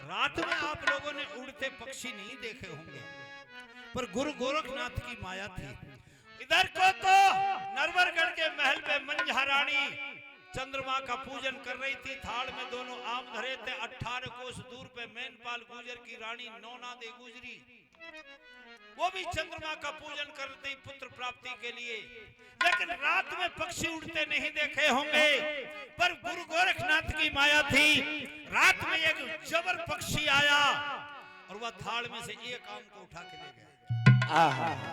रात में आप लोगों ने उड़ते पक्षी नहीं देखे होंगे, पर गुरु गोरखनाथ की माया थी। इधर को तो नरवरगढ़ के महल पे मंझा रानी चंद्रमा का पूजन कर रही थी। थाल में दोनों आम धरे थे। 18 कोस दूर पे मेनपाल गुजर की रानी नौना दे गुजरी, वो भी चंद्रमा का पूजन करती पुत्र प्राप्ति के लिए। लेकिन रात में पक्षी उड़ते नहीं देखे होंगे, पर गुरु गोरखनाथ की माया थी। रात में एक जबर पक्षी आया और वह थाल में से एक आम को उठा के ले गया।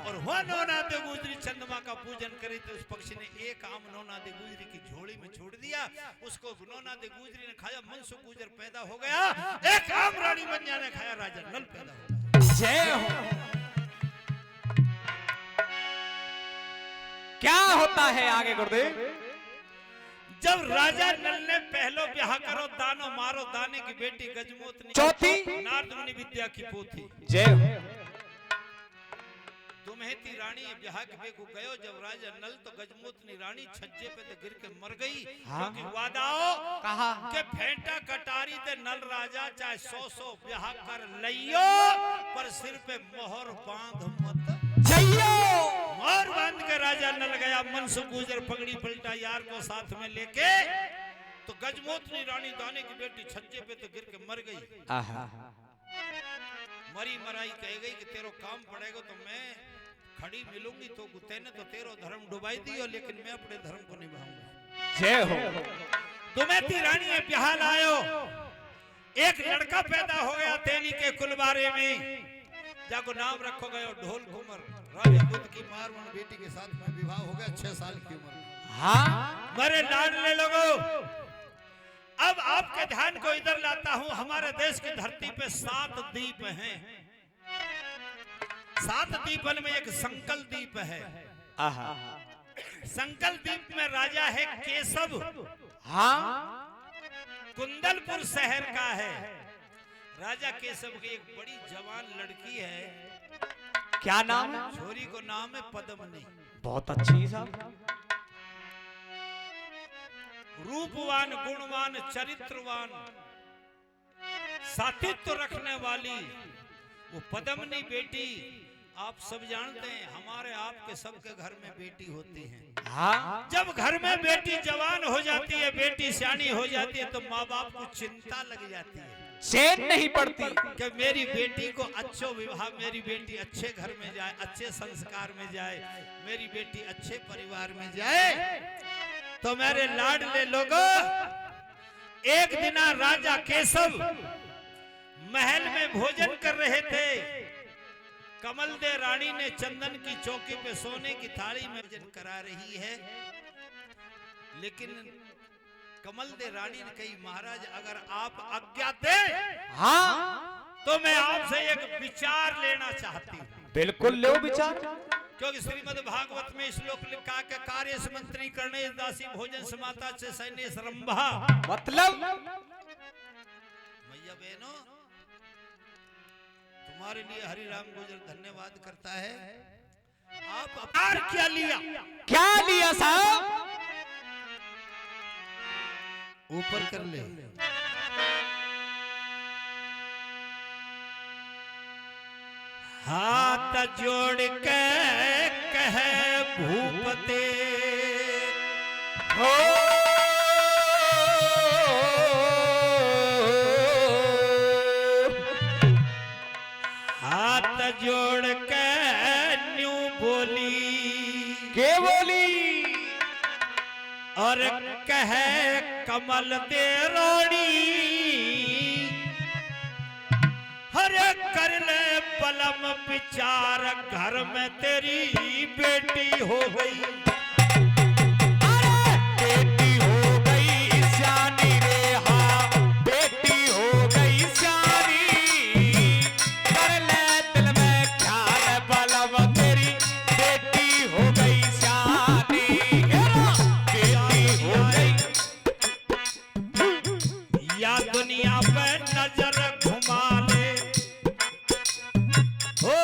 और वह नौना दे गुजरी चंद्रमा का पूजन करी तो उस पक्षी ने एक आम नौना दे गुजरी की झोली में छोड़ दिया। उसको नौना दे गुजरी ने खाया, मनसु गुजर पैदा हो गया। एक आम रानी मंजा ने खाया, राजा नल पैदा हो गया। जय हो। क्या होता है आगे गुरुदेव? जब राजा नल ने पहलो ब्याह करो दानो मारो दाने की बेटी गजमोतनी, चौथी नारद मुनि विद्या की पोथी। जय हो। तुम्हें ती रानी ब्याह के बेगू गयो। जब राजा नल तो गजमोतनी रानी छज्जे पे तो गिर के मर गई। क्योंकि वादाओ कहा के फेंटा कटारी ते नल राजा चाहे 100 ब्याह कर लियो, पर सिर पे मोहर बांध मत जइयो। मोहर बांध के राजा नल गया। मनसु गुजर पगड़ी पलटा यार को साथ में लेके, तो गजमोतनी रानी दाने की बेटी छज्जे पे तो गिर के मर गई। मरी मराई कह गई कि तेरो काम पड़ेगा तो मैं खड़ी मिलूंगी। तो तेने तो तेरो धर्म डुबाई दियो, लेकिन मैं अपने धर्म को निभाऊंगा। जय हो। तुम्हें ती रानी ब्याह लायो, एक लड़का पैदा हो गया तेली के कुलबारे में, जाको नाम रखो गयो ढोल घूमर। राजा बुद्ध की मारवाड़ बेटी के साथ में विवाह हो गया 6 साल की उम्र में। हाँ मेरे लाडले लोगों, अब आपके ध्यान को इधर लाता हूं। हमारे देश की धरती पे 7 द्वीप हैं। 7 द्वीपन में एक संकल द्वीप है। संकल द्वीप में राजा है केशव। हाँ कुंदलपुर शहर का है। राजा केशव की एक बड़ी जवान लड़की है। क्या नाम है? छोरी को नाम है पद्मनी। बहुत अच्छी साहब। रूपवान, गुणवान, चरित्रवान, सातित्व रखने वाली वो पद्मनी बेटी। आप सब जानते हैं हमारे आपके सबके घर में बेटी होती है। हाँ जब घर में बेटी जवान हो जाती है, बेटी सियानी हो जाती है, तो माँ बाप को चिंता लग जाती है, चैन नहीं पड़ती कि मेरी बेटी को अच्छो विवाह, मेरी बेटी अच्छे घर में जाए, अच्छे संस्कार में जाए, मेरी बेटी अच्छे परिवार में जाए। तो मेरे लाडले लोगों, एक दिन राजा केशव महल में भोजन कर रहे थे। कमल दे रानी ने चंदन की चौकी पे सोने की थाली में भोजन करा रही है। लेकिन कमल दे रानी ने कही, महाराज अगर आप आज्ञा दे हाँ तो मैं आपसे एक विचार लेना चाहती हूँ। बिल्कुल लो विचार। क्योंकि श्रीमद् भागवत में श्लोक लिखा के कार्य मंत्री करने दासी भोजन समाता से सैन्य सरंभा। मतलब भैया बहनों, तुम्हारे लिए हरि राम गुजर धन्यवाद करता है। आप अपार क्या लिया? क्या लिया साहब? ऊपर कर ले। हाथ जोड़ के कहे भूपते हो हाथ जोड़ के न्यू बोली के बोली और कहे कमल दे रानी, हरे कर ले पलम विचार, घर में तेरी बेटी हो गई। अरे बेटी हो गई सियानी रे, हाँ बेटी हो गई सियानी। कर ले दिल में ख्याल बलम, तेरी बेटी हो गई सियानी। बेटी हो गई। या दुनिया पे नजर घुमा ले, हो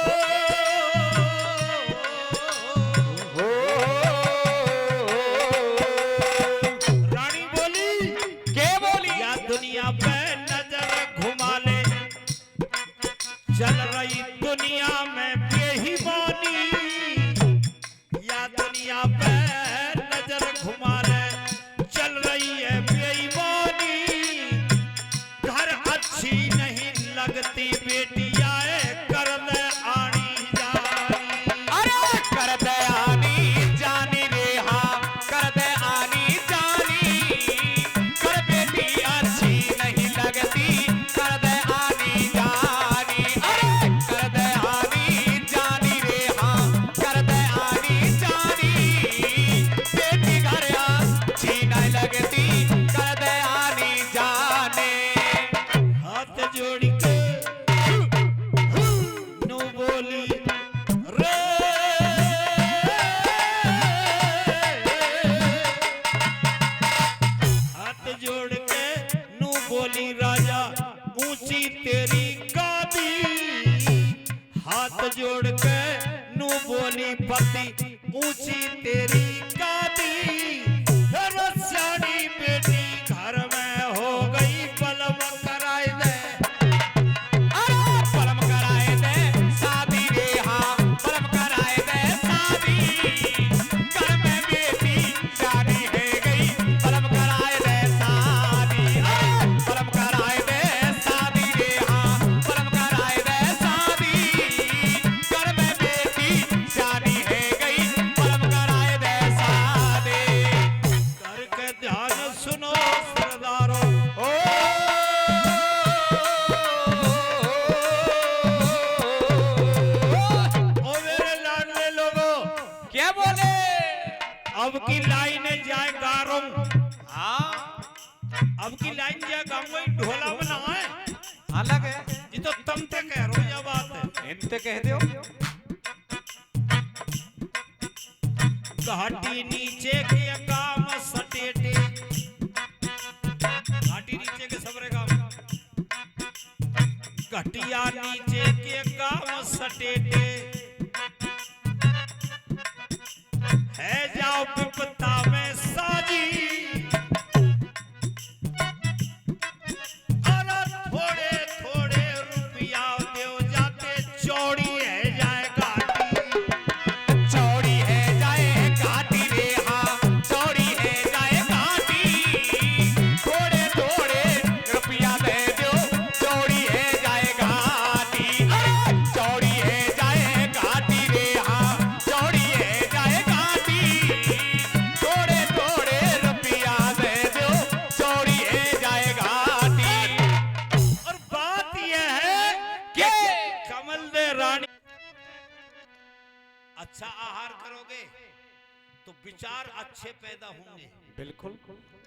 जोड़ के नो बोली रे हाथ जोड़ के नो बोली राजा ऊंची तेरी गादी हाथ जोड़ के नु बोली पति ऊंची तेरी गादी सियानी बेटी घर में हो गई पलम कराए दे पलम कराए दे शादी रे हाँ पलम कराए दे शादी घर में बेटी शादी है गई पलम कराए दे शादी पलम कराए दे शादी रे हाँ पलम कराए दे शादी घर में बेटी शादी है गई पलम कराए दे शादी करके ध्यान सुनो सरदारों ओ मेरे लाडले लोगों क्या बोले अब की लाइन जाए गारों हाँ अब की लाइन जाए गाऊंगा ढोला में ना है अलग है ये तो तुम ते कह रहे हो ये बात है इनते कह दो घाटी नीचे के काम सटेटे घाटी नीचे के सबरे काम घटिया नीचे के काम सटेटे है जाओ विपता में साजी अरे थोड़े थोड़े रुपया दे जाते चौड़ी है जाए घाटी चौड़ी है जाए घाटी रे हाँ चौड़ी है जाए घाटी थोड़े थोड़े रुपया दे दो चौड़ी है जाए घाटी चौड़ी है जाए घाटी रे हाँ चौड़ी है जाए घाटी थोड़े थोड़े रुपया दे दो चौड़ी है जाए घाटी और बात यह है के कमल दे रानी अच्छा आहार करोगे तो विचार अच्छे पैदा होंगे बिल्कुल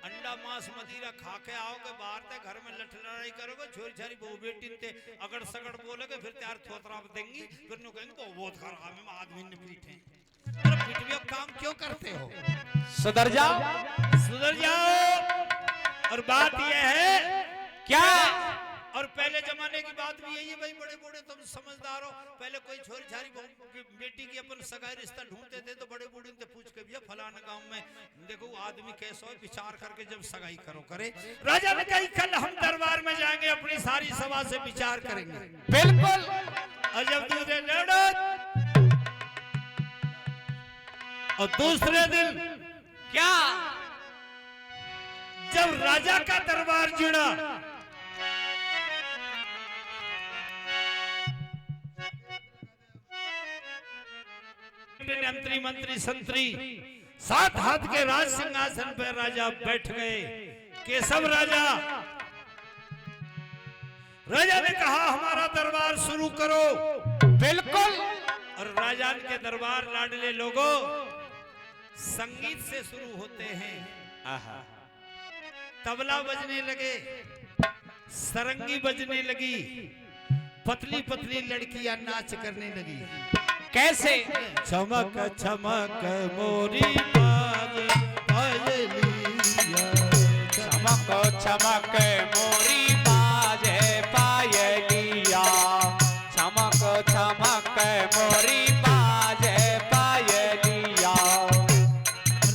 अंडा मांस मदिरा खा के आओगे बाहर ते घर में लठ लड़ाई करोगे छोरी छारी बहू बेटी ते अगड़ सगड़ बोलोगे फिर त्यार थोतरा देंगी फिर नु कहेंगे तो बहुत खराब है आदमी ने पीठे अरे पिटवियो काम क्यों करते हो सुधर जाओ सुधर जाओ और बात यह है क्या और पहले जमाने की बात भी यही है भाई बड़े बूढ़े तुम समझदार हो पहले कोई छोरी छारी बेटी की अपन सगाई रिश्ता ढूंढते थे तो बड़े बूढ़े से पूछ के भैया फलाना गांव में देखो आदमी कैसा हो विचार करके जब सगाई करो करे राजा ने कहा कल हम दरबार में जाएंगे अपनी सारी सभा से विचार करेंगे बिल्कुल और जब दूसरे लड़ो और दूसरे दिन क्या जब राजा का दरबार जुड़ा मंत्री मंत्री संतरी सात हाथ के राज सिंहासन पर राजा बैठ गए केशव राजा ने कहा हमारा दरबार शुरू करो बिल्कुल और राजा के दरबार लाडले लोगों संगीत से शुरू होते हैं तबला बजने लगे सरंगी बजने लगी पतली पतली लड़कियां नाच करने लगी कैसे चमक चमक मोरी बाज पायलिया चमक चमक मोरी बाजे पायलिया चमक चमक मोरी बाजे पायलिया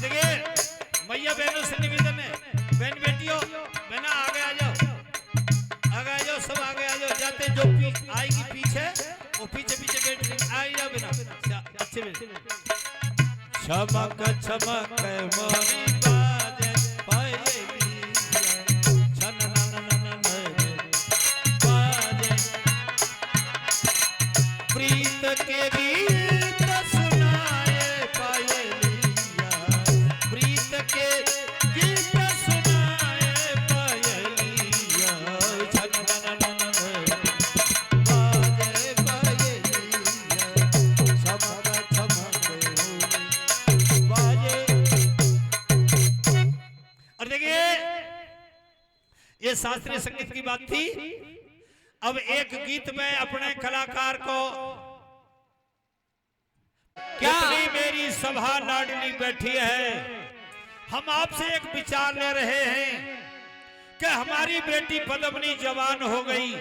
देखिए मैया बहनों से निवेदन है बहन बेटियों बहना आगे आ जाओ सब आगे आ जाओ जाते जो आएगी पीछे वो पीछे पीछे बैठ के आ जाओ बिना अच्छे में चमक चमक मोरी बाजे पायलिया छन नन नन बाजे प्रीत के गीत सुनाए पायलिया प्रीत के गीत सुनाए पायलिया छन नन नन बाजे पायलिया चमक चमक बाजे। और देखिए ये शास्त्रीय संगीत की बात थी अब एक गीत में अपने कलाकार को क्या? इतनी मेरी सभा लाडली बैठी है, हम आपसे एक विचार ले रहे हैं कि हमारी बेटी पद्मनी जवान हो गई,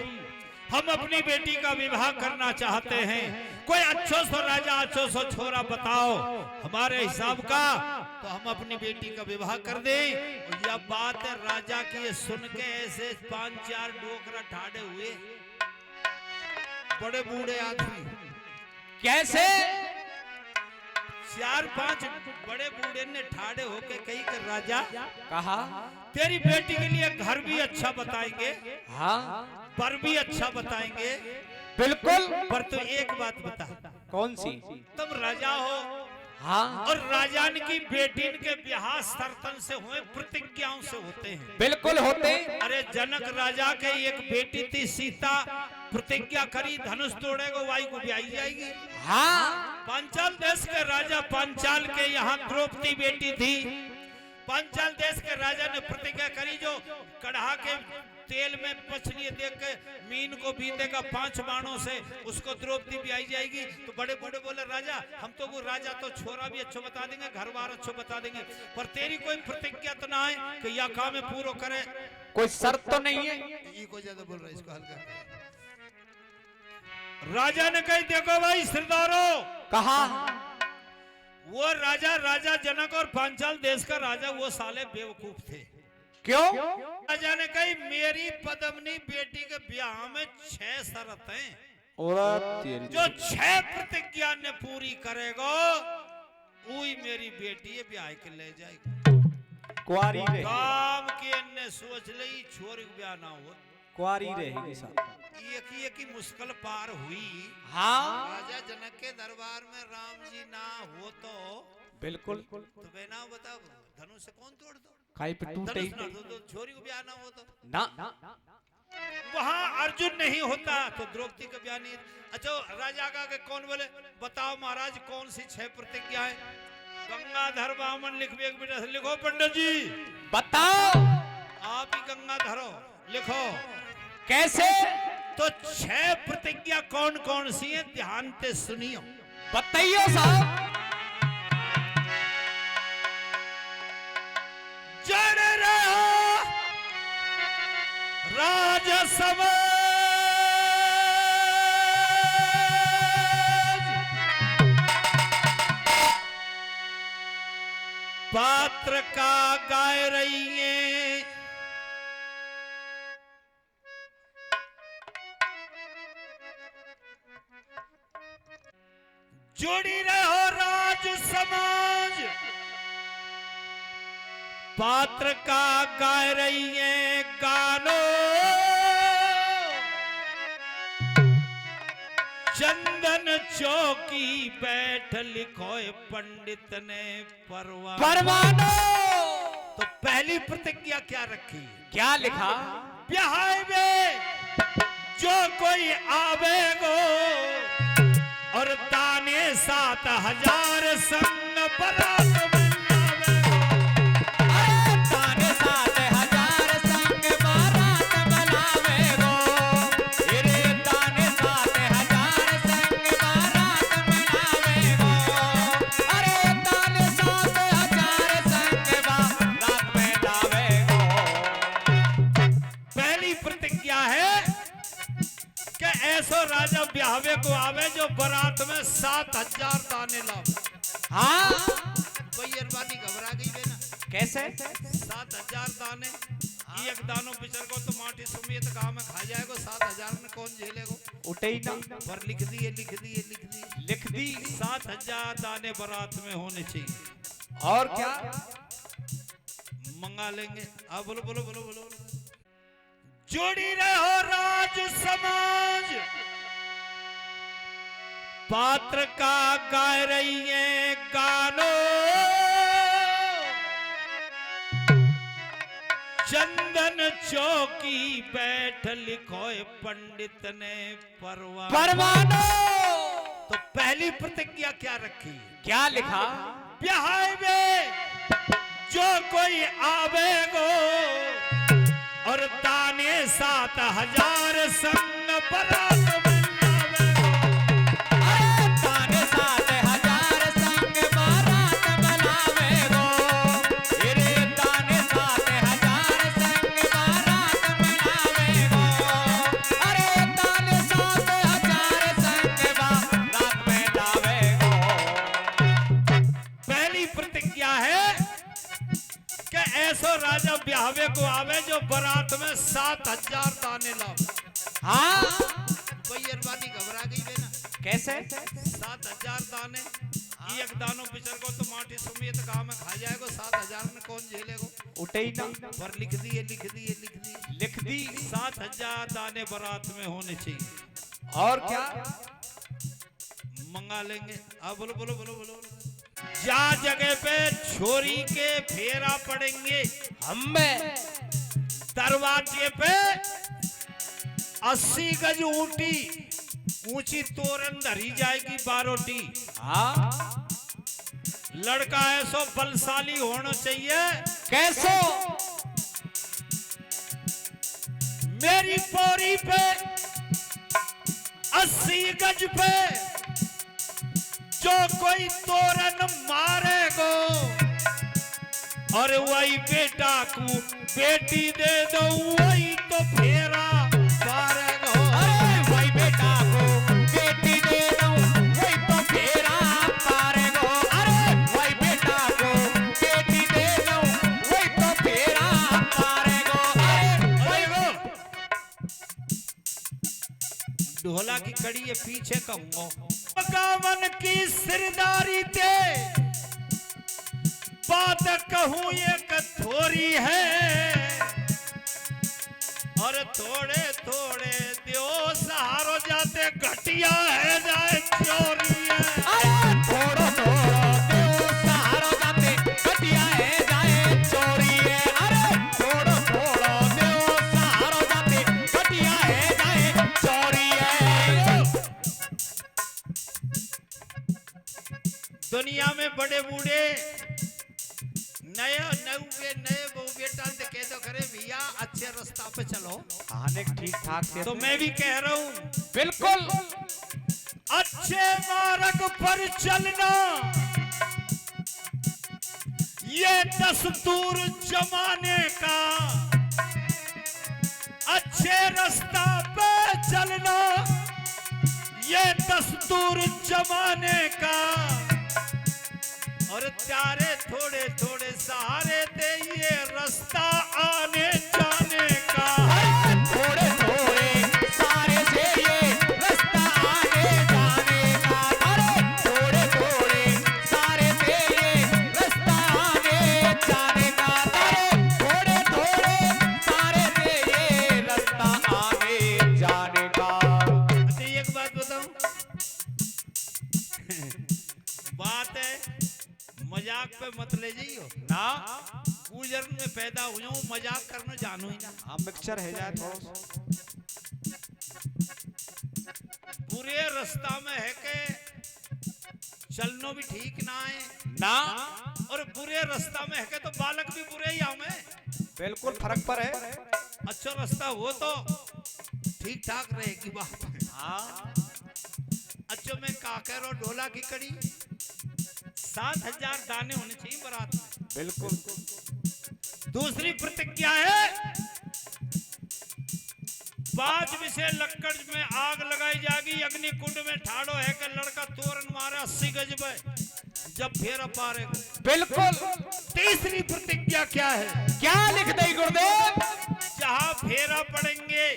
हम अपनी बेटी का विवाह करना चाहते हैं, कोई अच्छो सो राजा अच्छो सो छोरा बताओ हमारे हिसाब का, तो हम अपनी बेटी का विवाह कर दें। और यह बात है राजा की, ये सुन के ऐसे 5-4 डोकरा ठाड़े हुए, बड़े बूढ़े आदमी, कैसे? 4-5 बड़े बूढ़े ने ठाड़े होके कही कर राजा कहा तेरी बेटी के लिए घर भी अच्छा बताएंगे, हाँ पर भी अच्छा बताएंगे, बिल्कुल। पर तो एक बात बता, कौन सी? तुम राजा हो हाँ और राजान की बेटी के ब्याह सर्तन से हुए, प्रतिज्ञाओं से होते हैं। बिल्कुल होते। अरे जनक राजा के एक बेटी थी सीता, प्रतिज्ञा करी धनुष तोड़ेगा वाई को ब्याही जाएगी। हाँ पांचाल देश के राजा पांचाल के यहाँ द्रौपदी बेटी थी, पांचाल देश के राजा ने प्रतिज्ञा करी जो कढ़ा के तेल में मछली देख के मीन को बीतेगा 5 बाणों से, उसको द्रौपदी भी आई जाएगी। तो बड़े बूढ़े बोले राजा हम तो वो राजा तो छोरा भी अच्छो बता देंगे, घर बार अच्छो बता देंगे, पर तेरी कोई प्रतिज्ञा तो ना है कि यह काम पूरा करे, कोई शर्त तो नहीं है। ये को ज्यादा बोल रहा है, इसको हल्का। राजा ने कही देखो भाई सिरदारो, कहा वो राजा जनक और पांचाल देश का राजा वो साले बेवकूफ थे। क्यों? राजा ने कही मेरी पद्मनी बेटी के ब्याह में 6 शर्त हैं, जो 6 प्रतिज्ञा ने पूरी करेगा वही मेरी बेटी ब्याह के ले जाएगी। कुआरी रहे, काम के ने सोच ली छोरी के ब्याह ना हो, कुआरी रहेगी साहब। एक ही मुश्किल पार हुई। हाँ राजा जनक के दरबार में राम जी ना हो तो बिल्कुल। तो बेना बताओ धनुष से कौन तोड़ दो, खाई पे टूटे धनुष ना तो छोरी को ब्याह ना हो तो ना। वहाँ अर्जुन नहीं होता तो द्रौपदी का ब्याह नहीं। अच्छा राजा का के कौन बोले बताओ महाराज कौन सी 6 प्रतिज्ञा है? गंगाधर बामन लिख एक बेटा से लिखो पंडित जी, बताओ। आप ही गंगाधर हो, लिखो कैसे? तो 6 प्रतिज्ञा कौन कौन सी है ध्यान से सुनियो। बताइयो साहब। जड़ रहा राज समाज, पात्र का गाय रही है, जुड़ी रहो राज समाज, पात्र का गाय रही है गानो, चंदन चौकी बैठ लिखो पंडित ने परवानो। तो पहली प्रतिज्ञा क्या रखी? क्या लिखा? ब्याह में जो कोई आवेगो और ताने 7,000 संग बरात में आवेगो। अरे ताने 7,000 संग बारात बनावेगो, अरे ताने 7,000 संग बारात बनावेगो, अरे ताने 7,000 संग बारात बनावेगो। पहली प्रतिज्ञा है कि ऐसो राजा ब्याहवे को आवे जो बारात में 7,000 दाने लावे। हाँ भैयरबानी घबरा गई बे ना, कैसे? 7,000 दाने, एक दानो बिचर को तो माटी सुमित गांव में खा जाएगा, 7,000 में कौन झेलेगा? उठे ही ना। पर लिख दिए 7,000 दाने बारात में होने चाहिए। और क्या? मंगा लेंगे। आप बोलो बोलो बोलो बोलो। जोड़ी रहो राज समाज, पात्र का गाय रही है गानो, चंदन चौकी बैठ लिखो पंडित ने परवानो। तो पहली प्रतिज्ञा क्या रखी? क्या लिखा? ब्याह में जो कोई आवेगो और ताने 7,000 संग बारात में आवेगो। अरे ताने 7,000 संग बारात मनावेगो। अरे ताने 7,000 संग बारात मनावेगो। अरे ताने 7,000 संग बारात मनावेगो। पहली प्रतिज्ञा है कि ऐसो राजा ब्याहवे को आवे जो बारात में 7,000 दाने लावे। हाँ भैयरवानी घबरा गई बे ना। कैसे 7,000 दाने, एक दानो बिचर को तो माटी सुमित गांव में खा जाएगो। 7,000 में कौन झेलेगो? उठे ही ना पर लिख दिए लिख दिए लिख दिए लिख दी। 7,000 दाने बारात में होने चाहिए। और क्या मंगा लेंगे। आप बोलो बोलो बोलो बोलो। जा जगह पे छोरी के फेरा पड़ेंगे, हमें दरवाजे पे 80 गज ऊंची तोरण धरी जाएगी बारोटी। हाँ लड़का ऐसो बलशाली होना चाहिए। कैसो मेरी पौरी पे 80 गज पे जो कोई तोरण मारेगो और वही बेटा को बेटी दे दो, वही तो फेरा पारेगो। अरे भाई बेटा को बेटी दे दूं वही तो फेरा पारेगो। अरे भाई बेटा को बेटी दे दूं वही तो फेरा पारेगो। अरे भाई वो ढोला की कड़ी है पीछे कहूंगा। गावन की सिरदारी ते बात कहूं एक थोड़ी है और थोड़े थोड़े दियो सहारो जाते घटिया है जाए चोरी है। अरे थोड़ो थोड़ो देव सहारो जाते घटिया है जाए चोरी है। अरे थोड़ो थोड़ो देव सहारो जाते घटिया है जाए चोरी है। दुनिया में बड़े बूढ़े नए बहू बेटा से कह दो करे भैया अच्छे रास्ता पे चलो। आने ठीक ठाक से तो मैं भी कह रहा हूँ बिल्कुल अच्छे मार्ग पर चलना ये दस्तूर जमाने का। अच्छे रास्ता पे चलना ये दस्तूर जमाने का और चारे थोड़े थोड़े सहारे दे ये रास्ता आने जाने का। थोड़े थोड़े सारे से ये रास्ता आने जाने का। अरे थोड़े थोड़े सारे से ये रास्ता आने जाने का। अरे थोड़े थोड़े सारे से ये रास्ता आने जाने का। अच्छा एक बात बताऊं बात है मजाक पे मत ले जाइयो ना गुजर में पैदा हुई हूं मजाक करना जानू ही ना। हाँ मिक्सचर है जाए थोड़ा पूरे रास्ता में है के चलनो भी ठीक ना है ना और बुरे रास्ता में है के तो बालक भी बुरे ही हमें। बिल्कुल फर्क पर है। अच्छा रास्ता हो तो ठीक ठाक रहेगी बात। हाँ अच्छा मैं का कह रहा हूं ढोला की कड़ी 7,000 दाने होने चाहिए बारात में। बिल्कुल दूसरी प्रतिज्ञा है 5 विषय लक्कड़ में आग लगाई जाएगी अग्नि कुंड में ठाड़ो है कि लड़का तोरण मारे 80 गज में जब फेरा पारेगा। बिल्कुल तीसरी प्रतिज्ञा क्या है? क्या लिख दे गुरुदेव? जहां फेरा पड़ेंगे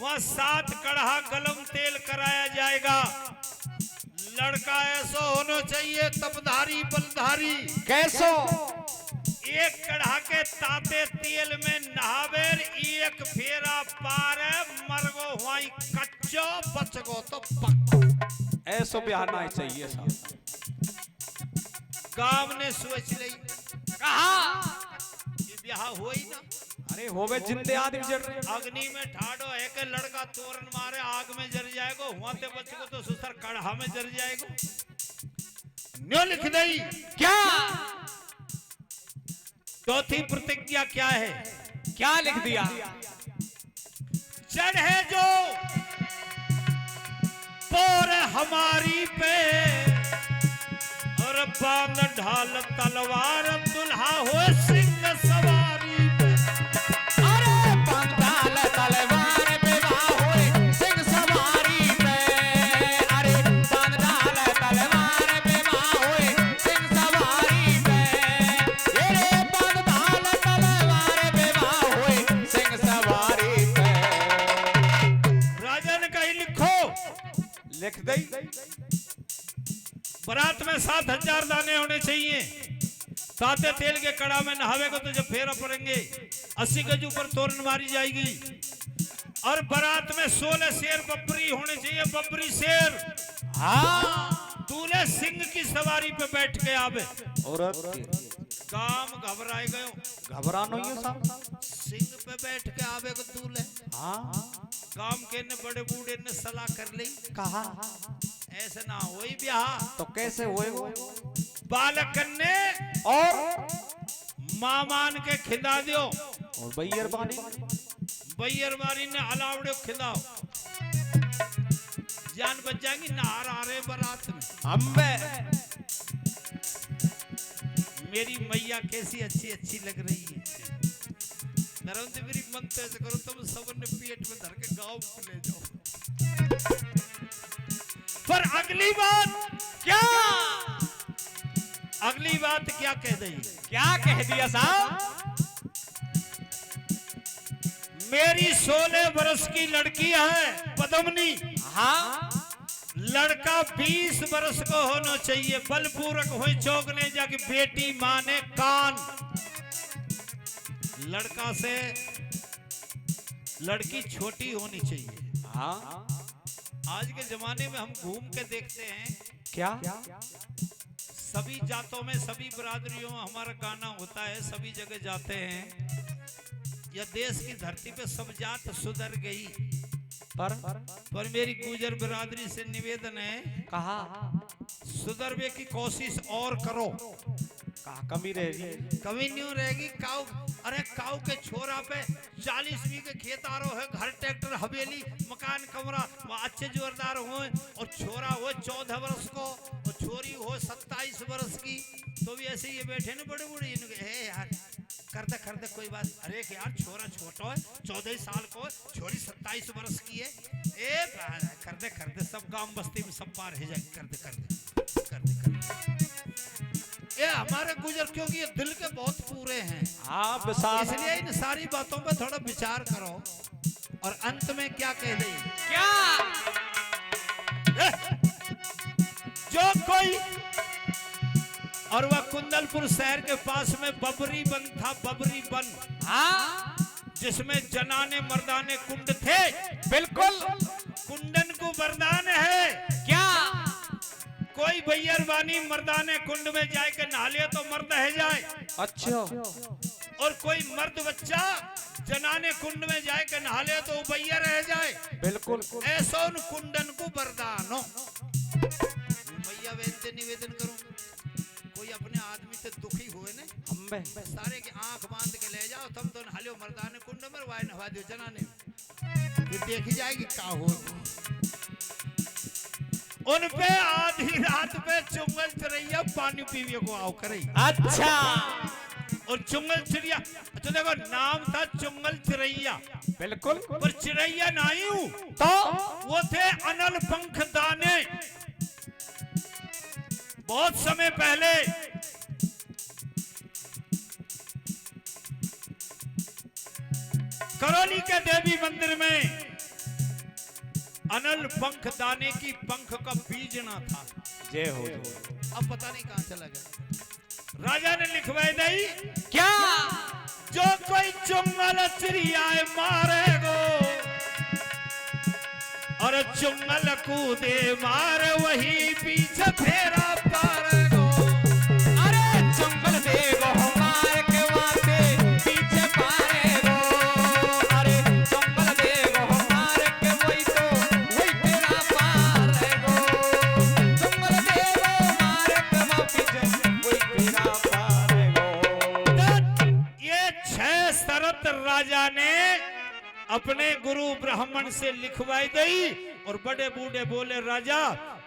वहां 7 कड़हा गलम तेल कराया जाएगा। लड़का ऐसा होना चाहिए तपधारी बलधारी। कैसो? एक कड़हा के ताते तेल में नहावेर एक फेरा पार मरगो हुआई कच्चो बचगो तो पक्को। ऐसो बिहारना ही चाहिए साहब। गांव ने सोच ली कहा ये ब्याह हो ही ना। अरे होवे जिंदे आदमी जड़ रहे। अग्नि में ठाड़ो है कि लड़का तोरण मारे आग में जल जाएगा हुआ ते बचगो तो सुसर कड़हा में जल जाएगा। न्यो लिख दई। क्या चौथी प्रतिज्ञा क्या है? क्या लिख दिया? चढ़े जो हमारी पे और बांध ढाल तलवार दुल्हा हो सिंह सवारी पे। अरे बंधाल तलवार विवाह होए सिंह सवारी पे। अरे बंधाल तलवार विवाह होए सिंह सवारी पे। अरे बंधाल तलवार विवाह होए सिंह सवारी पे। राजा ने कही लिखो, लिख दई। बारात में 7,000 दाने होने चाहिए। सादे तेल के कड़ा में नहावेगा तो जब फेरा पड़ेंगे 80 गज ऊपर तोरण मारी जाएगी। और बारात में 16 शेर बबरी होने चाहिए, बबरी शेर। हाँ दूल्हे सिंह की सवारी पे बैठ के आवे। औरत काम घबराए गयो, घबरानो ही साहब। सिंह पे बैठ के आवे को दूल्हे। हाँ काम के ने बड़े बूढ़े ने सलाह कर ली, कहा ऐसे ना होई ब्याह। तो कैसे हुए वो? बालक ने और मां मान के खिदा दियो। और बैयर बानी बैयर बारी ने अलावड़े खिदाओ, जान बच जाएगी। नहार आ रहे बारात में, अम्बे मेरी मैया कैसी अच्छी अच्छी लग रही है। नरेंद्र मेरी मन तो ऐसे करो तुम सब ने पेट में धर के गांव को ले जाओ। पर अगली बात क्या? अगली बात क्या कह दी? क्या कह दिया साहब? मेरी 16 वर्ष की लड़की है पद्मनी। हाँ लड़का 20 वर्ष को होना चाहिए। बलपूर्वक हुई चौकने जाके बेटी माने कान। लड़का से लड़की छोटी होनी चाहिए। हाँ आज के जमाने में हम घूम के देखते हैं, क्या? सभी जातों में सभी बिरादरियों में हमारा गाना होता है, सभी जगह जाते हैं। यह देश की धरती पे सब जात सुधर गई, पर मेरी गुजर बिरादरी से निवेदन है, कहा सुधरने की कोशिश और करो। कहा कमी रहेगी? कभी नहीं रहेगी। काऊ, अरे काऊ के छोरा पे 40 बीघे खेत आ रहे है, घर ट्रैक्टर हवेली मकान कमरा अच्छे जोरदार हो, और छोरा हो 14 वर्ष को और छोरी हो 27 वर्ष की, तो भी ऐसे ये बैठे ना बड़े बूढ़े है यार कर दे कोई बात। अरे यार छोरा छोटा है 14 साल को, छोरी 27 वर्ष की है। ए कर दे सब गांव बस्ती में सब पार है जाए। कर दे ये हमारे गुजर, क्योंकि ये दिल के बहुत पूरे हैं। हाँ इसलिए इन सारी बातों पे थोड़ा विचार करो। और अंत में क्या कह दी? क्या? जो कोई, और वह कुंदलपुर शहर के पास में बबरी बन था, बबरी बन। हाँ जिसमें जनाने मर्दाने कुंड थे। बिल्कुल। कुंडन को वरदान है क्या? कोई भैयर बानी मर्दाने कुंड में जाए के नहा ले तो मर्द है जाए। अच्छा। और कोई मर्द बच्चा जनाने कुंड में जाए के नहा ले तो भैया रह जाए। बिल्कुल। ऐसा उन कुंडन को वरदान हो। भैया वेदन निवेदन करूं, कोई अपने आदमी से दुखी हुए ने अम्बे सारे की आंख बांध के ले जाओ, तुम तो नहा लो मर्दाने कुंड में, वाय नहा दो जनाने में, फिर देखी जाएगी क्या हो। उन पे आधी रात पे चुंगल चिड़ैया पानी पीवे को आओ करे। अच्छा। और चुंगल चिड़िया, तो देखो नाम था चुंगल चिड़ैया। बिल्कुल। पर चिड़ैया नहीं हूं, तो वो थे अनल पंख दाने। बहुत समय पहले करौली के देवी मंदिर में अनल पंख दाने की पंख का बीजना था। जय हो। अब पता नहीं कहां चला गया। राजा ने लिखवाई नहीं, क्या? जो कोई चुंगल चिड़ियाए मारेगो और चुंगल कूदे मार वही पीछे फेरा पारेगो। अरे चुंगल देगो मार के वाते पीछे पारेगो। अरे चुंगल देगो मार के वही तो वही तेरा पारेगो। चुंगल देगो मार के वो पीछे वही तेरा पारेगो। ये 6 शरत राजा ने अपने गुरु ब्राह्मण से लिखवाई दी। और बड़े बूढ़े बोले, राजा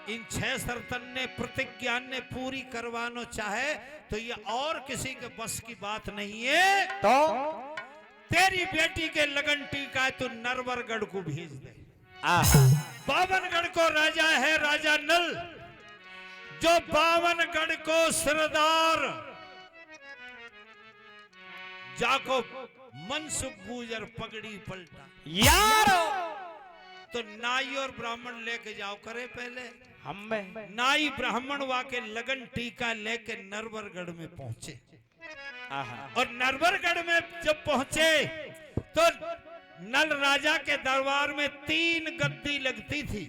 इन 6 शर्तन ने प्रतिज्ञा ने पूरी करवानो चाहे तो ये और किसी के बस की बात नहीं है। तो तेरी बेटी के लगन टीका है तो नरवरगढ़ को भेज दे। बावनगढ़ को राजा है राजा नल, जो बावनगढ़ को सरदार जाको मनसुख गुजर पगड़ी पलटा यारो तो नाई और ब्राह्मण लेके जाओ करे पहले। हम नाई ब्राह्मण वाके लगन टीका लेके नरवरगढ़ में पहुंचे और नरवरगढ़ में जब पहुंचे तो नल राजा के दरबार में 3 गद्दी लगती थी।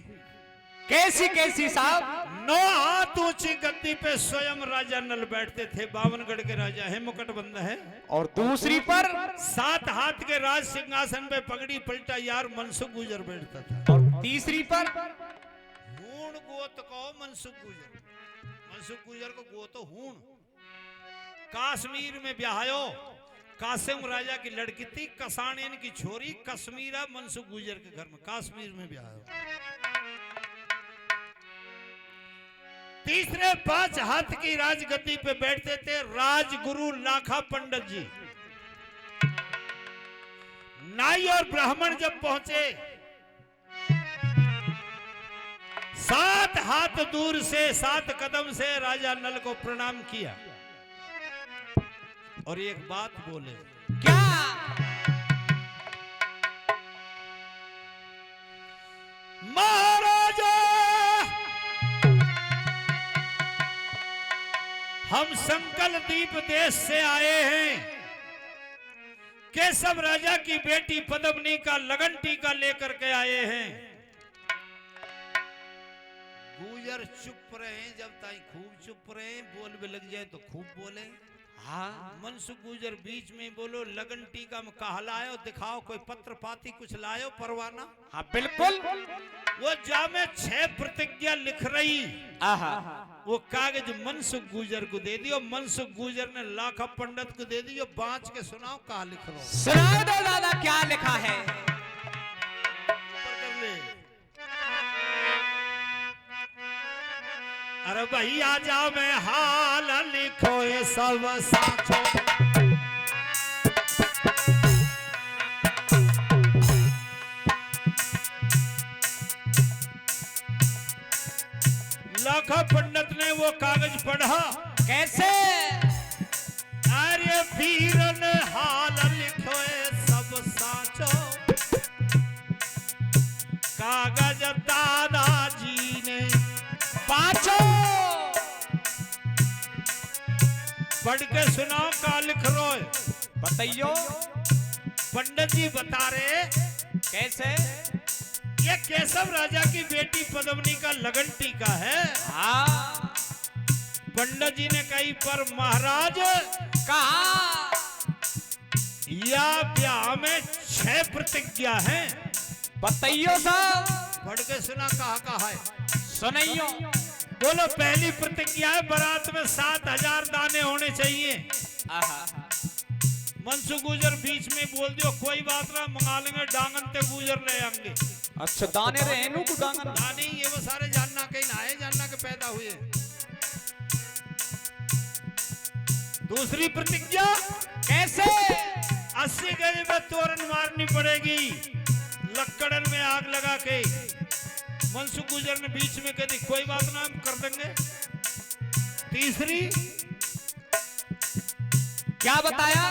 कैसी कैसी साहब? 9 हाथ ऊंची गद्दी पे स्वयं राजा नल बैठते थे। बावनगढ़ के राजा है, मुकुटबंद है। और दूसरी पर 7 हाथ के राज सिंहासन पे पगड़ी पलटा यार मनसुख गुजर बैठता था। और तीसरी पर हूण गोत को मनसुख गुजर, मनसुख गुजर को गोत हूण। कश्मीर में ब्याहो, कासिम राजा की लड़की थी, कसानेन की छोरी कश्मीरा मनसुख गुजर के घर में कश्मीर में ब्याहो। तीसरे 5 हाथ की राजगद्दी पे बैठते थे राजगुरु लाखा पंडित जी। नाई और ब्राह्मण जब पहुंचे 7 हाथ दूर से 7 कदम से राजा नल को प्रणाम किया और एक बात बोले, क्या? महाराजा हम संकल द्वीप देश से आए हैं। केशव राजा की बेटी पद्मनी का लगन टीका लेकर के आए हैं। गुजर चुप रहे, जब ताई खूब चुप रहे, बोल भी लग जाए तो खूब बोले। हाँ मनसुख गुजर बीच में बोलो, लगन टीका में कहा लायो, दिखाओ कोई पत्र पाती कुछ लायो, परवाना। हाँ बिल्कुल। वो जामे 6 प्रतिज्ञा लिख रही, आहा वो कागज मनसुख गुजर को दे दियो। मनसुख गुजर ने लाखा पंडित को दे दियो। बांच के सुनाओ कहा लिख रहा हूं। सुनाओ दो दादा क्या लिखा है। ऊपर कर ले। अरे भैया जाओ मैं हाल लिखो ये सब साचो। लाखा पंडित ने वो कागज पढ़ा। कैसे? अरे वीरन हाल लिखो ये सब साचो। कागज दादाजी ने पांचों पढ़ के सुनाओ का लिख रो। बताइयो। पंडित जी बता रहे कैसे? ये केशव राजा की बेटी पद्मनी का लगन टीका है। हाँ पंडित जी ने कही पर महाराज कहा या ब्याह में 6 प्रतिज्ञा हैं। बताइयो साहब। पढ़ के सुना कहा है सुनाइयो। बोलो। पहली प्रतिज्ञा है बारात में 7000 दाने होने चाहिए। मनसुख गुजर बीच में बोल दियो कोई बात ना, मंगा लेंगे, डांगन ते गुजर ले आएंगे। अच्छा दाने रहनु को डांगन नहीं, ये वो सारे जानना कहीं ना आए, जानना के पैदा हुए। दूसरी प्रतिज्ञा कैसे? 80 गज में तोरन मारनी पड़ेगी, लक्कड़न में आग लगा के। मनसुख गुजर ने बीच में कह दी कोई बात ना, हम कर देंगे। तीसरी क्या बताया?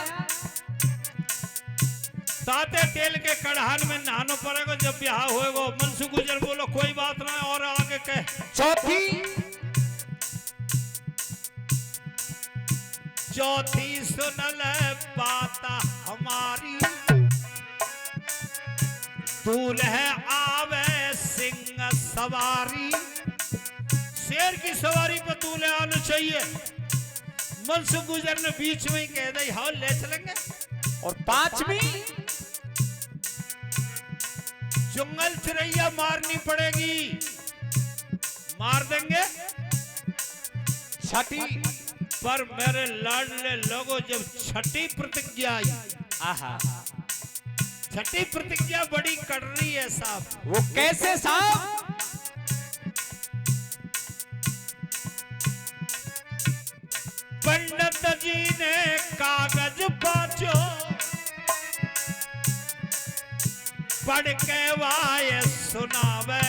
ताते तेल के कड़ाहन में नहानो पड़ेगा जब ब्याह होएगा। मनसुख गुजर बोलो कोई बात ना, और आगे कह। चौथी सुनल बात हमारी, दूल्हे आवे सिंह सवारी। शेर की सवारी पर दूल्हे आना चाहिए। मनसुख गुजर ने बीच में ही कह दी हाँ ले चलेंगे। और 5वीं जंगल चिरैया मारनी पड़ेगी, मार देंगे। 6ठी पर मेरे लाडले लोगों जब 6ठी प्रतिज्ञा आई, आहा 6ठी प्रतिज्ञा बड़ी कड़री है साहब। वो कैसे साहब? पंडित जी ने कागज बाचो पढ़ के वाये सुनावे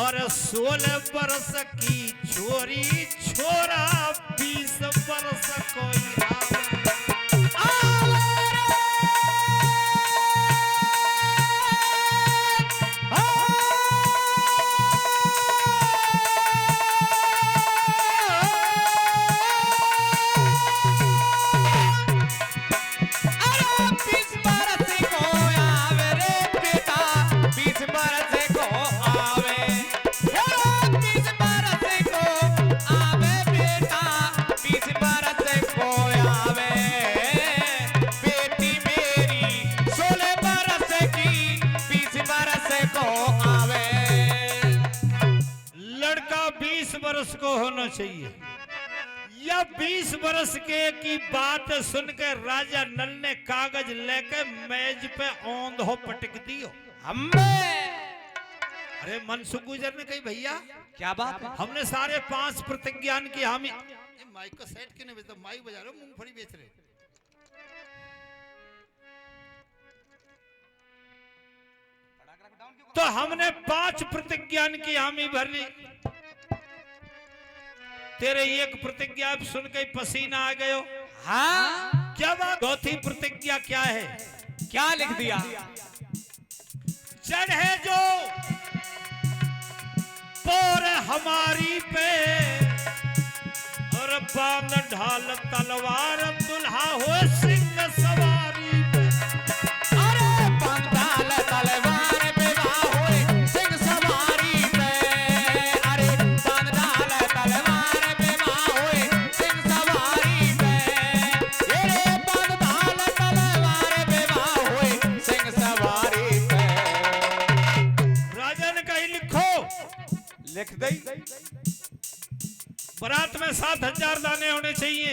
और 16 बरस की छोरी छोरा 20 बरस कोई आवे। लड़का 20 बरस को होना चाहिए। या 20 बरस के की बात सुनकर राजा नल ने कागज लेके मेज पे औंध हो पटक दियो। अरे मनसुख गुजर ने कही भैया क्या बात है? हमने सारे 5 प्रतिज्ञान की हामी माइक को सेट क्यों नहीं बेचता? माइक बजा रहे हो, मूंगफली बेच रहे। तो हमने 5 प्रतिज्ञान की हामी भर ली। तेरे एक प्रतिज्ञा सुन के पसीना आ गयो। हाँ, क्या बात? चौथी प्रतिज्ञा क्या है? क्या लिख दिया? चढ़े जो पोर हमारी पे और बांध ढाल तलवार दुल्हा हो सिंह सवारी पे। अरे बंधाल तलवार विवाह होए सिंह सवारी पे। अरे बंधाल तलवार विवाह होए सिंह सवारी पे। अरे बंधाल तलवार विवाह होए सिंह सवारी पे। राजा ने कही लिखो। लिख दई। बारात में 7000 दाने होने चाहिए।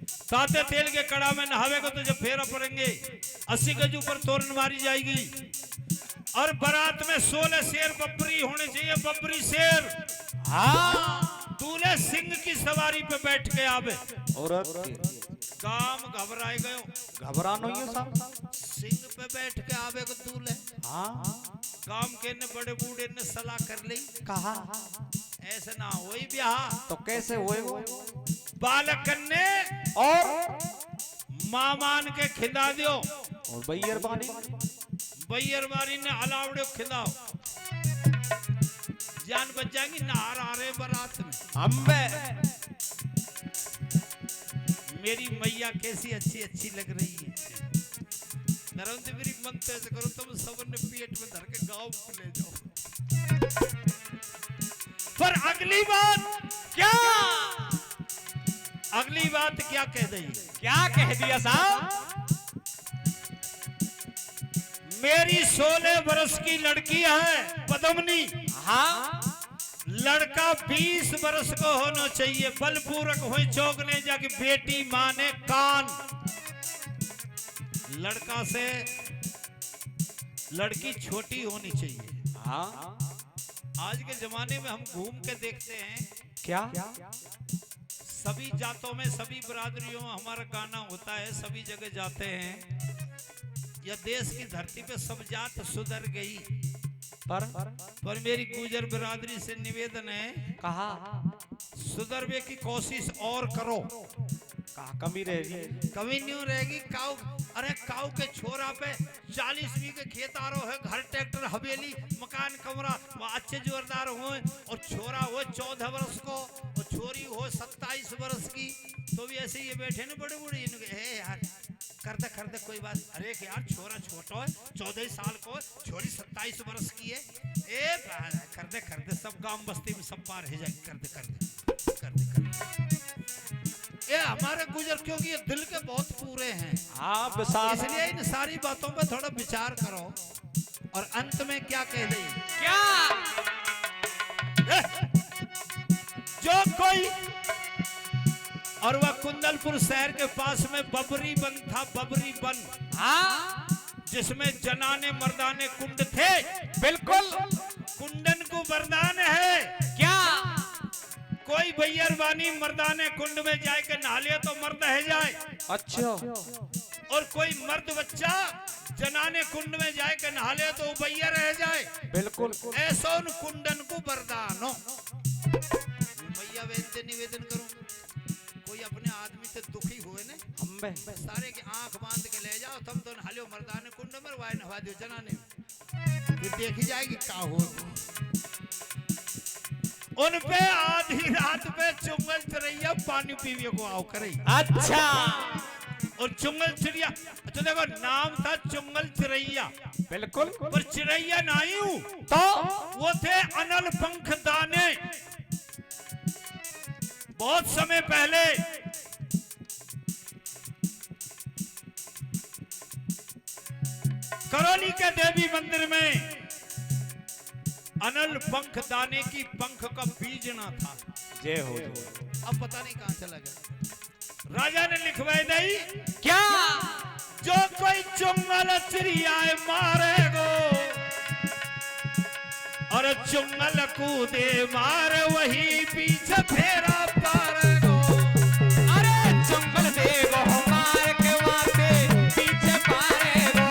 साते तेल के कड़ा में नहावे को तुझे फेरा पड़ेंगे। 80 गज ऊपर तोरण मारी जाएगी। और बारात में 16 शेर बबरी होने चाहिए। बबरी शेर। हाँ, दूल्हे सिंह की सवारी पे बैठ के आवे। औरत काम घबराए गयो। घबरानो ये सब। सिंह पे बैठ के आवे को दूल्हे। हाँ, काम के ने बड़े बूढ़े ने सलाह कर ली। कहा ऐसे ना होई ब्याह। तो कैसे हुए वो? बालक ने और मामान के खिला दियो। और बैयर बानी बैयर बारी ने अलावड़े खिलाओ। जान बच जाएंगी। नहार आ रहे बारात में। अम्बे मेरी मैया कैसी अच्छी अच्छी लग रही है। नरेंद्र मेरी मन तो ऐसे करो तुम सब ने पेट में धर के गाँव को ले जाओ। पर अगली बात क्या? अगली बात क्या कह दी? क्या कह दिया साहब? मेरी 16 बरस की लड़की है पद्मनी। हाँ, लड़का 20 बरस को होना चाहिए। बलपूर्वक हुई चौकने जाके बेटी माने कान। लड़का से लड़की छोटी होनी चाहिए। हाँ, आज के जमाने में हम घूम के देखते हैं। क्या? सभी जातों में सभी बिरादरियों में हमारा गाना होता है। सभी जगह जाते हैं। या देश की धरती पे सब जात सुधर गई। पर मेरी गुजर बिरादरी से निवेदन है। कहा सुधरने की कोशिश और करो। कहा कमी रहेगी। कमी नहीं रहेगी। काऊ अरे काऊ के छोरा पे 40 बीघे खेत आ रहा है। घर ट्रैक्टर हवेली मकान कमरा अच्छे जोरदार हो। और छोरा हो 14 वर्ष को और छोरी हो 27 वर्ष की। तो भी ऐसे ये बैठे ना बड़े बूढ़े यार कर दे कोई बात। अरे यार छोरा छोटा है 14 साल को। छोरी 27 वर्ष की है। ए कर दे सब गांव बस्ती में सब पार है जाएगी। कर दे। ये हमारे गुजर क्योंकि ये दिल के बहुत पूरे हैं। हाँ, विशाल। इसलिए इन सारी बातों पे थोड़ा विचार करो। और अंत में क्या कह दी? क्या? जो कोई और वह कुंदलपुर शहर के पास में बबरी बन था। बबरी बन। हाँ, जिसमें जनाने मर्दाने कुंड थे। बिल्कुल। कुंडन को वरदान है। क्या? कोई भैयर बानी मर्दाने कुंड में जाए के नहा लिया तो मर्द है जाए। अच्छा। और कोई मर्द बच्चा जनाने कुंड में जाए के नहा लिया तो भैया रह जाए। बिल्कुल। ऐसा उन कुंडन को बरदानो भैया वेदन निवेदन करूं, कोई अपने आदमी से दुखी हुए ने हम्बे सारे की आंख बांध के ले जाओ, तुम तो नहा लियो मर्दाने कुंड में, वाय नहा दियो जनाने, फिर देखी जाएगी क्या हो। उन पे आधी रात पे चुंगल चिड़ैया पानी पीवे को आओ करे। अच्छा। और चुंगल चिड़िया तो देखो नाम था चुंगल चिड़ैया। बिल्कुल। पर चिड़ैया नहीं हूं तो वो थे अनल पंख दाने। बहुत समय पहले करौली के देवी मंदिर में अनल पंख दाने की पंख का बीजना था। जय हो। अब पता नहीं कहां चला गया। राजा ने लिखवाई नहीं क्या? जो कोई चुंगल चिड़ियाए मारेगो और चुंगल कूदे मारे वही पीछे फेरा पारेगो। अरे चुंगल देगो मार के वाते पीछे पारेगो।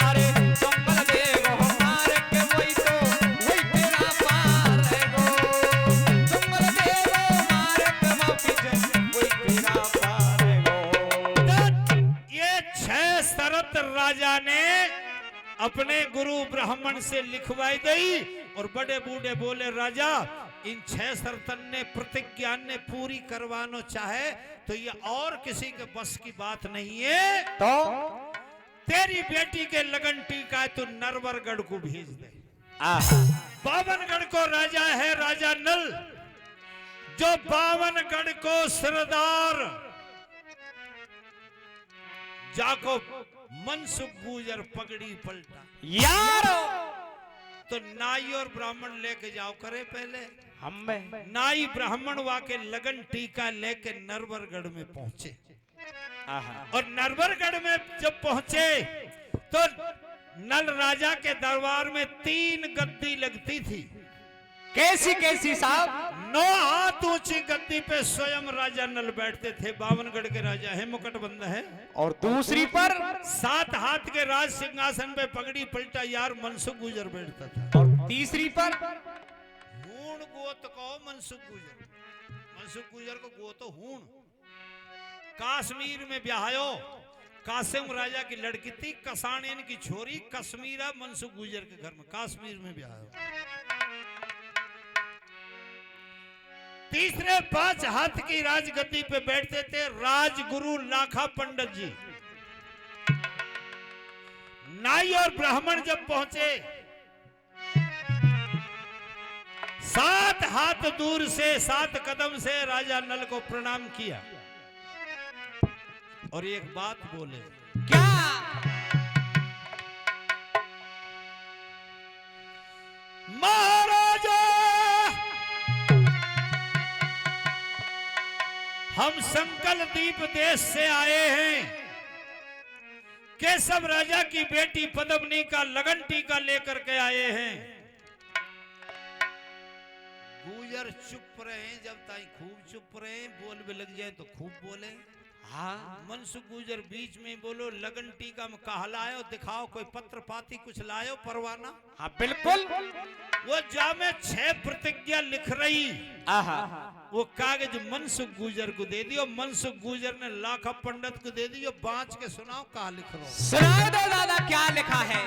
अरे चुंगल देगो मार के वही तो वही फेरा पारेगो। चुंगल देगो मार के वो पीछे वही फेरा पारेगो। ये 6 शरत राजा ने अपने गुरु ब्राह्मण से लिखवाई गई और बड़े बूढ़े बोले राजा इन 6 शर्तन ने प्रतिज्ञा ने पूरी करवानो चाहे तो ये और किसी के बस की बात नहीं है। तो तेरी बेटी के लगन टीका है, तू नरवरगढ़ को भेज दे। बावनगढ़ को राजा है राजा नल, जो बावनगढ़ को सरदार जाको मनसुख गुजर पगड़ी पलटा। यार तो नाई और ब्राह्मण लेके जाओ करे पहले। हम्बे नाई ब्राह्मण वाके लगन टीका लेके नरवरगढ़ में पहुंचे। और नरवरगढ़ में जब पहुंचे तो नल राजा के दरबार में 3 गद्दी लगती थी। कैसी कैसी साहब? 9 हाथ ऊंची गद्दी पे स्वयं राजा नल बैठते थे। बावनगढ़ के राजा है, मुकुटबंद है। और दूसरी पर 7 हाथ के राज सिंहासन पे पगड़ी पलटा यार मनसुख गुजर बैठता था। और तीसरी पर हूण गोत को मनसुख गुजर, मनसुख गुजर को गोत हूण। कश्मीर में ब्याहो, कासिम राजा की लड़की थी, कसानेन की छोरी कश्मीरा मनसुख गुजर के घर में कश्मीर में ब्याहो। तीसरे 5 हाथ की राजगद्दी पे बैठते थे राजगुरु लाखा पंडित जी। नाई और ब्राह्मण जब पहुंचे 7 हाथ दूर से 7 कदम से राजा नल को प्रणाम किया और एक बात बोले। क्या? महाराजा हम संकल द्वीप देश से आए हैं। केशव राजा की बेटी पद्मनी का लगन टीका लेकर के आए हैं। गुजर चुप रहे, जब ताई खूब चुप रहे, बोल भी लग जाए तो खूब बोले। हाँ मनसुख गुजर बीच में बोलो लगन टीका में कहा लायो, दिखाओ कोई पत्र पाती कुछ लायो परवाना। हाँ बिल्कुल। वो जामे 6 प्रतिज्ञा लिख रही, आहा वो कागज मनसुख गुजर को दे दियो। मनसुख गुजर ने लाखा पंडित को दे दियो। बाँच के सुनाओ कहा लिख रहा हूं। सुनाओ दो दादा क्या लिखा है।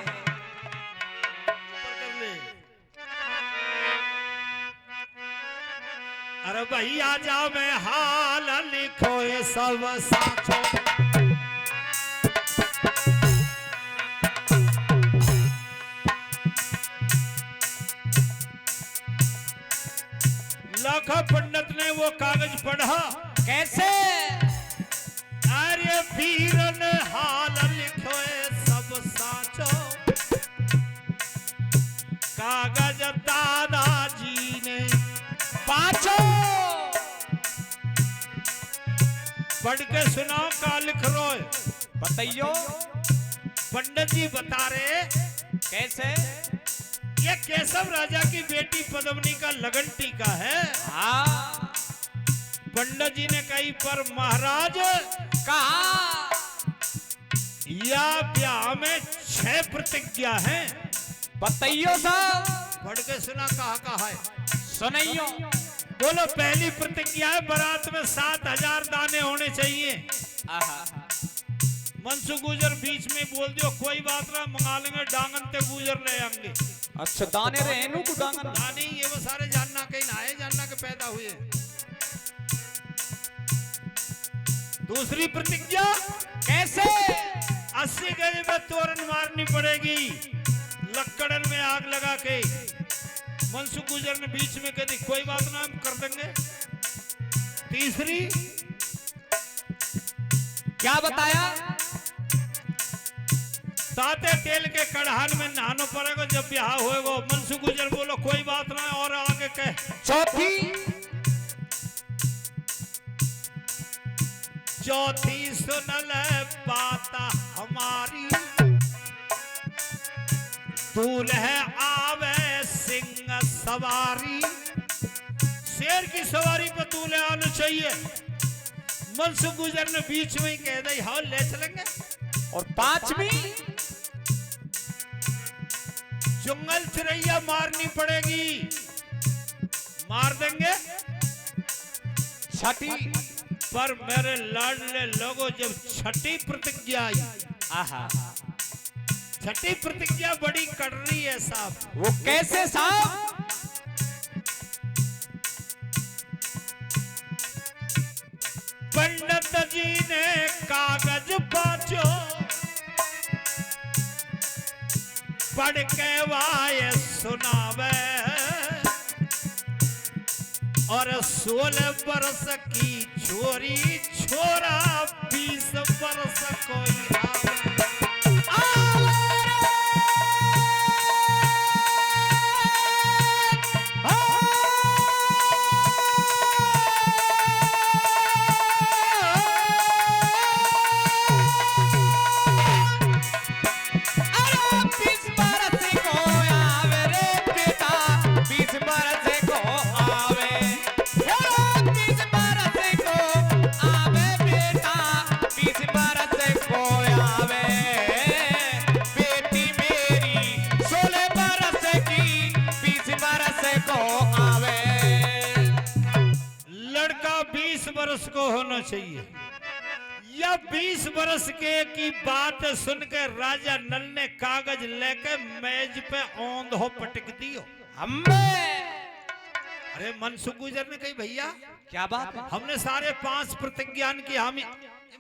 अरे भैया जा मैं हाल लिखो ये सब साचो। लाखा पंडित ने वो कागज पढ़ा। कैसे? अरे वीरन हाल लिखो ये सब साचो। कागज दादाजी ने पांचों पढ़ के सुनाओ का लिख रो है। बताइयो। पंडित जी बता रहे कैसे? ये केशव राजा की बेटी पद्मिनी का लगन टीका है। हाँ पंडित जी ने कही पर महाराज कहा या ब्याह में 6 प्रतिज्ञा हैं। बताइयो साहब। पढ़ के सुना कहा है सुनाइयो। बोलो पहली प्रतिज्ञा है बारात में 7000 दाने होने चाहिए। आहा। मनसु गुजर बीच में बोल दियो कोई बात ना मंगा लेंगे डांगन ते गुजर ले आएंगे। अच्छा दाने रहे नु को डांगन दाने ये वो सारे जानना कहीं ना है जानना के पैदा हुए। दूसरी प्रतिज्ञा कैसे 80 गज में तोरण मारनी पड़ेगी लक्कड़न में आग लगा के। मनसु गुजर ने बीच में कह दी कोई बात ना हम कर देंगे। तीसरी क्या बताया ताते तेल के कड़ाहन में नहानो पड़ेगा जब ब्याह होएगा। मनसु गुजर बोलो कोई बात ना और आगे कह। चौथी सुन ले बात हमारी दूल्हे आवे सिंह सवारी। शेर की सवारी पर दूल्हे आना चाहिए। मनसुख गुजर ने बीच में ही कह दी हाँ ले चलेंगे। और 5वीं जंगल चिरैया मारनी पड़ेगी मार देंगे। 6ठी पर मेरे लाडले लोगों जब 6ठी प्रतिज्ञा आई। आहा 6ठी प्रतिज्ञा बड़ी कड़वी है साहब। वो कैसे साहब पंडित जी ने कागज बाचो पढ़ के वाय सुनावे और 16 बरस की छोरी छोरा 20 बरस कोई बरस को होना चाहिए। या 20 बरस के की बात सुनकर राजा नल ने कागज लेकर मेज पे औंध हो पटक दियो। अरे मनसुख गुजर ने कही भैया क्या बात है? हमने सारे 5 प्रतिज्ञान की हामी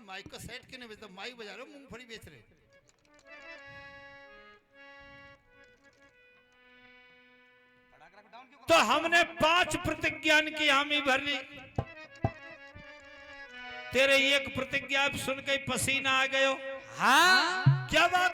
माइक का सेट क्यों नहीं बेचता? माइक बजा रहे हो मूंगफली बेच रहे। तो हमने 5 प्रतिज्ञान की हामी भर ली। तेरे एक प्रतिज्ञा सुन के पसीना आ गयो। हाँ क्या बात